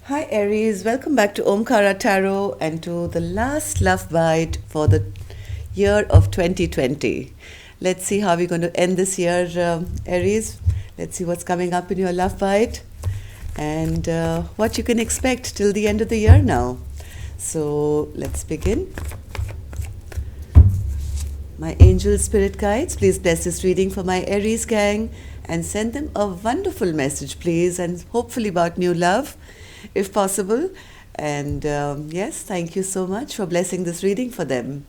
Hi Aries, welcome back to Omkara Tarot and to the last love bite for the year of 2020. Let's see how we're going to end this year, Aries. Let's see what's coming up in your love bite and what you can expect till the end of the year now. So let's begin. My angel spirit guides, please bless this reading for my Aries gang and send them a wonderful message, please, and hopefully about new love, if possible. And yes, thank you so much for blessing this reading for them.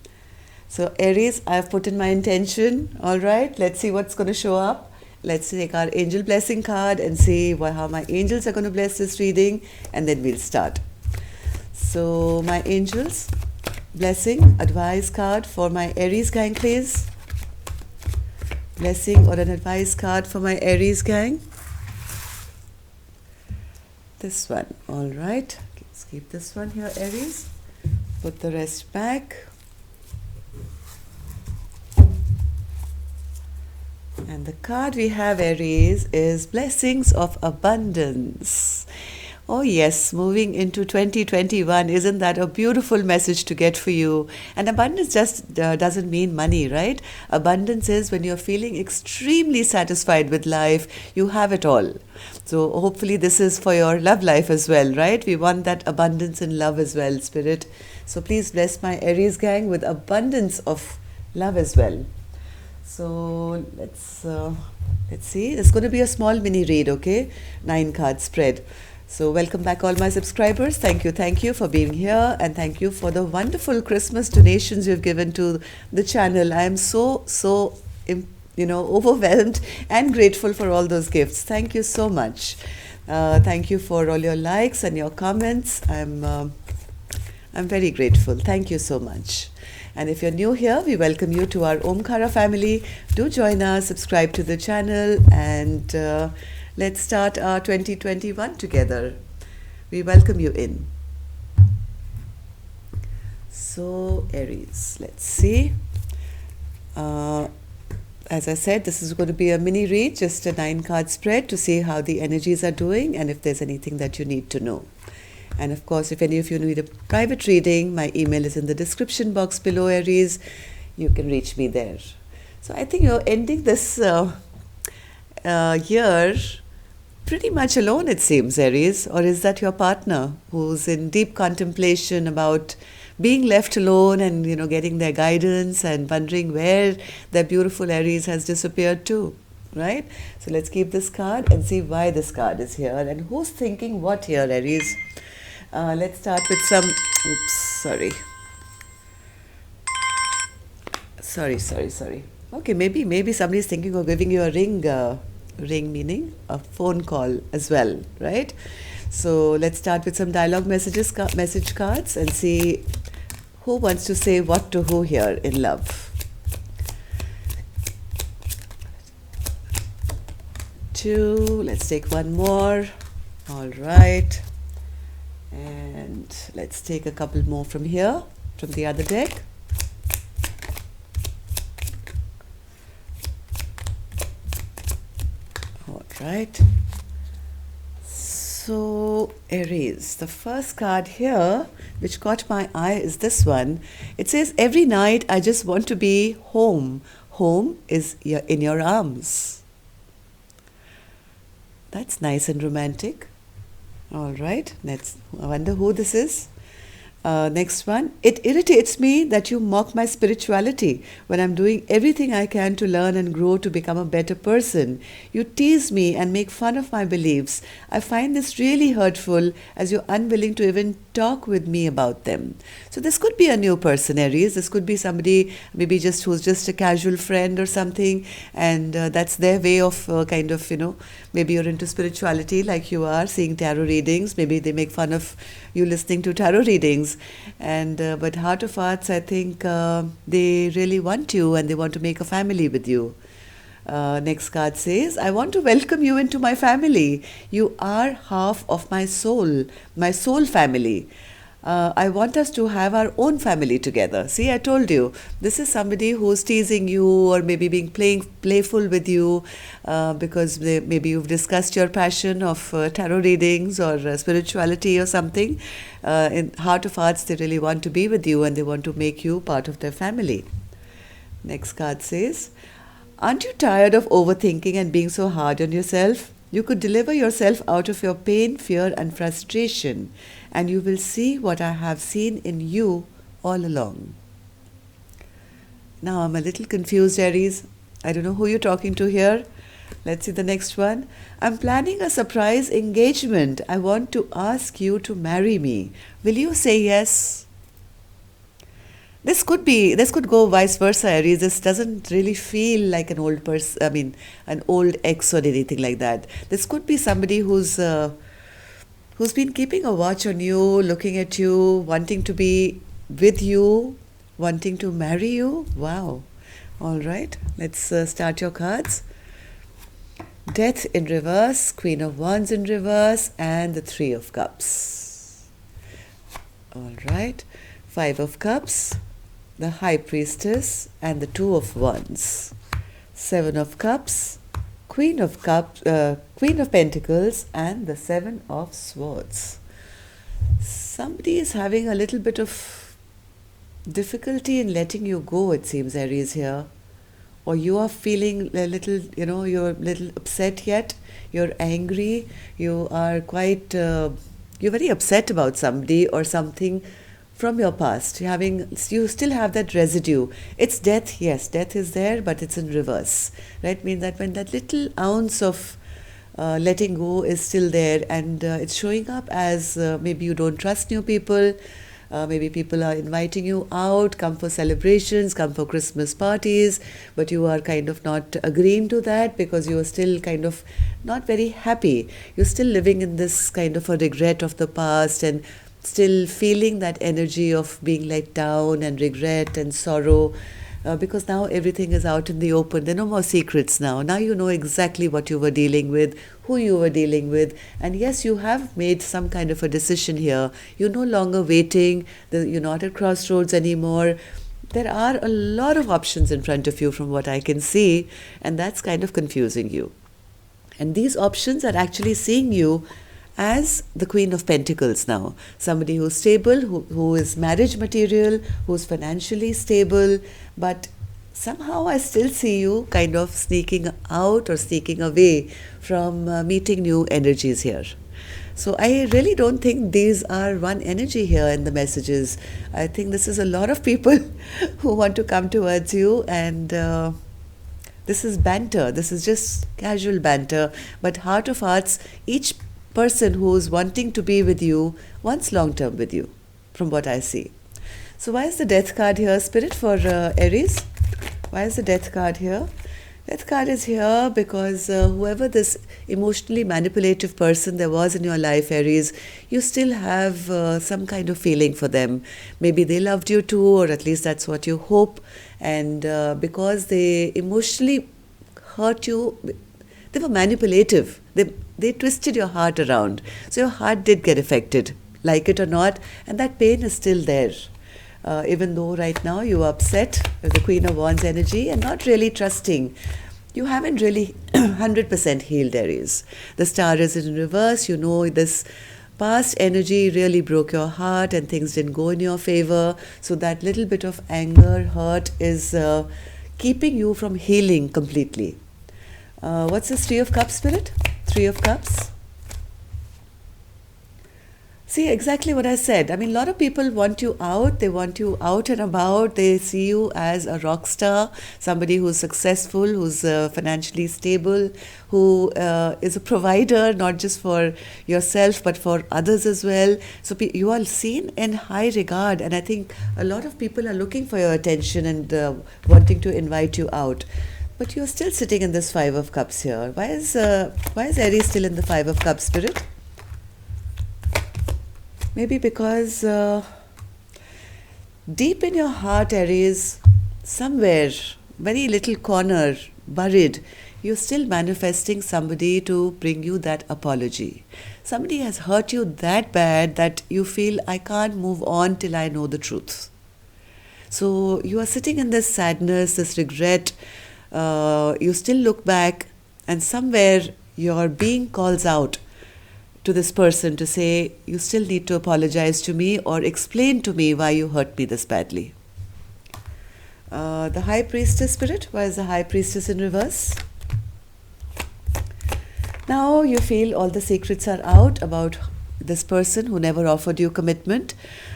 So, Aries, I've put in my intention. All right, let's see what's going to show up. Let's take our angel blessing card and see how my angels are going to bless this reading, and then we'll start. So, my angels, blessing, advice card for my Aries gang, please. Blessing or an advice card for my Aries gang. This one, all right. Let's keep this one here, Aries. Put the rest back. And the card we have, Aries, is Blessings of Abundance. Oh yes, moving into 2021, isn't that a beautiful message to get for you? And abundance just doesn't mean money, right? Abundance is when you're feeling extremely satisfied with life, you have it all. So hopefully this is for your love life as well, right? We want that abundance in love as well, Spirit. So please bless my Aries gang with abundance of love as well. So let's see. It's going to be a small mini read, okay? 9 card spread. So welcome back all my subscribers. Thank you for being here, and thank you for the wonderful Christmas donations you've given to the channel. I am so overwhelmed and grateful for all those gifts. Thank you so much. Thank you for all your likes and your comments. I'm very grateful. Thank you so much. And if you're new here, we welcome you to our Omkara family. Do join us, subscribe to the channel, and let's start our 2021 together. We welcome you in. So, Aries, let's see. As I said, this is going to be a mini read, just a 9 card spread to see how the energies are doing and if there's anything that you need to know. And of course, if any of you need a private reading, my email is in the description box below, Aries. You can reach me there. So I think you're ending this year pretty much alone, it seems, Aries. Or is that your partner who's in deep contemplation about being left alone and, getting their guidance and wondering where their beautiful Aries has disappeared to, right? So let's keep this card and see why this card is here and who's thinking what here, Aries. Let's start with some, sorry. Okay, maybe somebody's thinking of giving you a ring meaning a phone call as well, right? So let's start with some dialogue message cards and see who wants to say what to who here in love. 2, let's take one more. All right. And let's take a couple more from here, from the other deck. All right. So, Aries, the first card here, which caught my eye, is this one. It says, every night I just want to be home. Home is in your arms. That's nice and romantic. All right, I wonder who this is. Next one. It irritates me that you mock my spirituality when I'm doing everything I can to learn and grow to become a better person. You tease me and make fun of my beliefs. I find this really hurtful as you're unwilling to even talk with me about them. So this could be a new person, Aries. This could be somebody maybe who's just a casual friend or something, and that's their way of maybe you're into spirituality like you are, seeing tarot readings. Maybe they make fun of you listening to tarot readings, and but heart of hearts, I think they really want you and they want to make a family with you. Next card says, I want to welcome you into my family. You are half of my soul family. I want us to have our own family together. See, I told you, this is somebody who's teasing you or maybe being playful with you because maybe you've discussed your passion of tarot readings or spirituality or something. In heart of hearts, they really want to be with you and they want to make you part of their family. Next card says, aren't you tired of overthinking and being so hard on yourself? You could deliver yourself out of your pain, fear, and frustration, and you will see what I have seen in you all along. Now I'm a little confused, Aries. I don't know who you're talking to here. Let's see the next one. I'm planning a surprise engagement. I want to ask you to marry me. Will you say yes? This could go vice versa, Aries. This doesn't really feel like an old person, an old ex or anything like that. This could be somebody who's been keeping a watch on you, looking at you, wanting to be with you, wanting to marry you. Wow. All right, let's start your cards. Death in reverse, Queen of Wands in reverse, and the Three of Cups. All right, Five of Cups, the High Priestess, and the Two of Wands. Seven of Cups, Queen of Pentacles, and the Seven of Swords. Somebody is having a little bit of difficulty in letting you go, it seems, Aries, here. Or you are feeling a little, you're a little upset yet. You're angry. You are you're very upset about somebody or something from your past. You still have that residue. It's death, yes, death is there, but it's in reverse, right? Means that when that little ounce of letting go is still there, and it's showing up as maybe you don't trust new people, maybe people are inviting you out, come for celebrations, come for Christmas parties, but you are kind of not agreeing to that because you are still kind of not very happy. You're still living in this kind of a regret of the past and still feeling that energy of being let down and regret and sorrow, because now everything is out in the open. There are no more secrets now. Now you know exactly what you were dealing with, who you were dealing with, and yes, you have made some kind of a decision here. You're no longer waiting. You're not at crossroads anymore. There are a lot of options in front of you from what I can see, and that's kind of confusing you. And these options are actually seeing you as the Queen of Pentacles now. Somebody who's stable, who is marriage material, who's financially stable, but somehow I still see you kind of sneaking out or sneaking away from meeting new energies here. So I really don't think these are one energy here in the messages. I think this is a lot of people who want to come towards you, and this is banter. This is just casual banter, but heart of hearts, each person who's wanting to be with you wants long term with you, from what I see. So why is the Death card here, Spirit, for Aries? Why is the Death card here? Death card is here because whoever this emotionally manipulative person there was in your life, Aries, you still have some kind of feeling for them. Maybe they loved you too, or at least that's what you hope. And because they emotionally hurt you, they were manipulative. They twisted your heart around. So your heart did get affected, like it or not, and that pain is still there. Even though right now you are upset with the Queen of Wands energy and not really trusting. You haven't really 100% healed, Aries. The Star is in reverse. You know this past energy really broke your heart and things didn't go in your favor. So that little bit of anger, hurt is keeping you from healing completely. What's this Three of Cups, Spirit? Three of Cups. See, exactly what I said. I mean, a lot of people want you out. They want you out and about. They see you as a rock star, somebody who's successful, who's financially stable, who is a provider, not just for yourself, but for others as well. So you are seen in high regard. And I think a lot of people are looking for your attention and wanting to invite you out. But you're still sitting in this Five of Cups here. Why is Aries still in the Five of Cups, Spirit? Maybe because deep in your heart, Aries, somewhere, very little corner, buried, you're still manifesting somebody to bring you that apology. somebody has hurt you that bad that you feel, I can't move on till I know the truth. So you are sitting in this sadness, this regret. You still look back, and somewhere your being calls out to this person to say, you still need to apologize to me or explain to me why you hurt me this badly. The High Priestess spirit. Why is the High Priestess in reverse? Now you feel all the secrets are out about this person who never offered you commitment.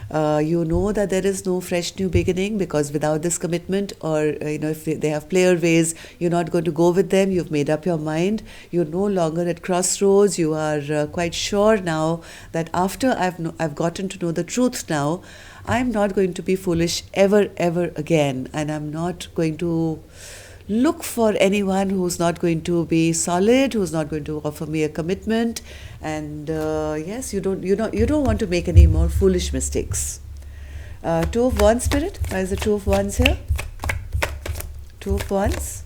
You know that there is no fresh new beginning, because without this commitment, or if they have player ways, you're not going to go with them. You've made up your mind. You're no longer at crossroads. You are quite sure now that after I've gotten to know the truth now, I'm not going to be foolish ever again, and I'm not going to look for anyone who's not going to be solid, who's not going to offer me a commitment. And yes, you don't want to make any more foolish mistakes. Two of Wands spirit. Why is the Two of Wands here? Two of Wands.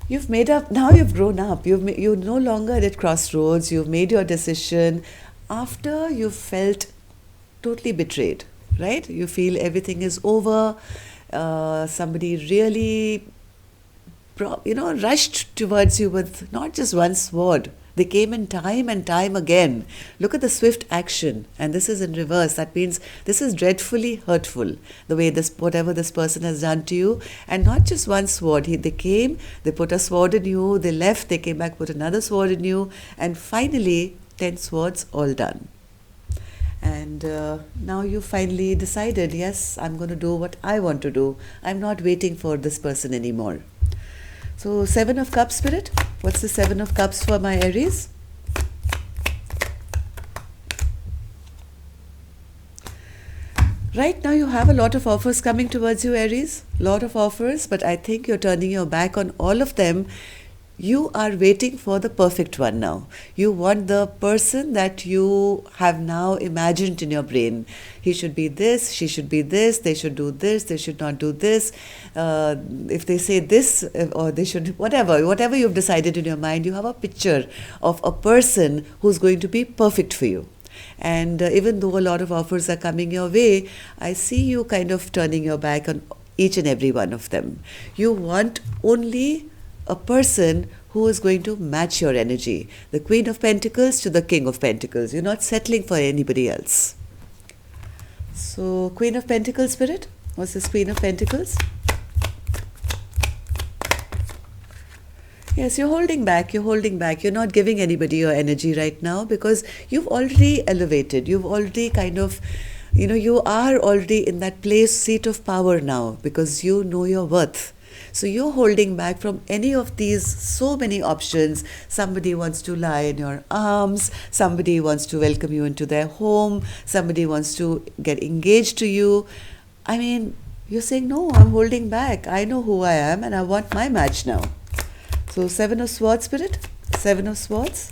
You've made up. Now you've grown up. You're no longer at crossroads. You've made your decision after you've felt totally betrayed, right? You feel everything is over. Somebody really, rushed towards you with not just one sword. They came in time and time again. Look at the swift action, and this is in reverse. That means this is dreadfully hurtful, the way whatever this person has done to you. And not just one sword. They came, they put a sword in you, they left, they came back, put another sword in you, and finally 10 swords all done. And now you finally decided, yes, I'm going to do what I want to do. I'm not waiting for this person anymore. So Seven of Cups spirit. What's the Seven of Cups for my Aries? Right now you have a lot of offers coming towards you, Aries. Lot of offers, but I think you're turning your back on all of them. You are waiting for the perfect one now. You want the person that you have now imagined in your brain. He should be this, she should be this, they should do this, they should not do this. If they say this, or they should, whatever you've decided in your mind, you have a picture of a person who's going to be perfect for you. And even though a lot of offers are coming your way, I see you kind of turning your back on each and every one of them. You want only a person who is going to match your energy. The Queen of Pentacles to the King of Pentacles. You're not settling for anybody else. So, Queen of Pentacles spirit. What's this Queen of Pentacles? Yes, you're holding back. You're not giving anybody your energy right now because you've already elevated. You've already kind of, you are already in that seat of power now because you know your worth. So you're holding back from any of these so many options. Somebody wants to lie in your arms. Somebody wants to welcome you into their home. Somebody wants to get engaged to you. I mean, you're saying, no, I'm holding back. I know who I am and I want my match now. So Seven of Swords spirit. Seven of Swords.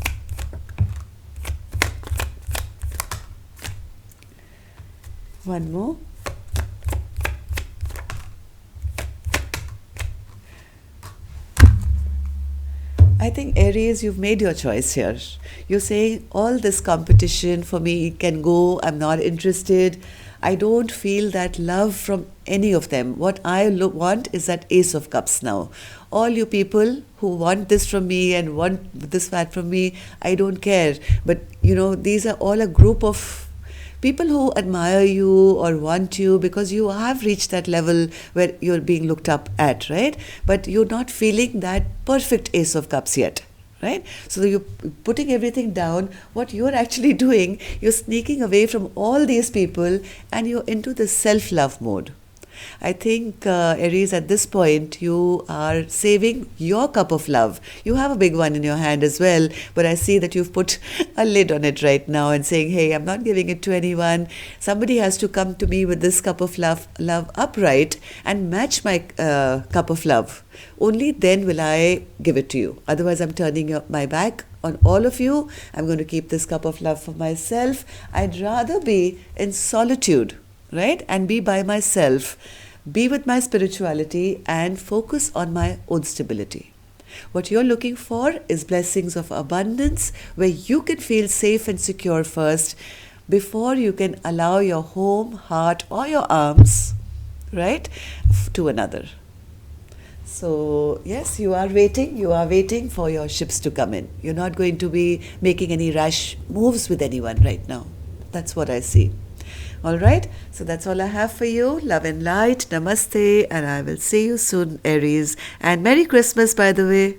One more. I think Aries, you've made your choice here. You're saying all this competition for me can go. I'm not interested. I don't feel that love from any of them. What I want is that Ace of Cups now. All you people who want this from me and want this that from me, I don't care. But, these are all a group of people who admire you or want you because you have reached that level where you're being looked up at, right? But you're not feeling that perfect Ace of Cups yet, right? So you're putting everything down. What you're actually doing, you're sneaking away from all these people and you're into the self-love mode. I think, Aries, at this point, you are saving your cup of love. You have a big one in your hand as well, but I see that you've put a lid on it right now and saying, hey, I'm not giving it to anyone. Somebody has to come to me with this cup of love upright and match my cup of love. Only then will I give it to you. Otherwise, I'm turning my back on all of you. I'm going to keep this cup of love for myself. I'd rather be in solitude, right? And be by myself be with my spirituality, and focus on my own stability. What you're looking for is blessings of abundance where you can feel safe and secure first before you can allow your home, heart, or your arms, right, to another. So, yes, you are waiting for your ships to come in. You're not going to be making any rash moves with anyone right now. That's what I see. All right, so that's all I have for you. Love and light, namaste, and I will see you soon, Aries. And Merry Christmas, by the way.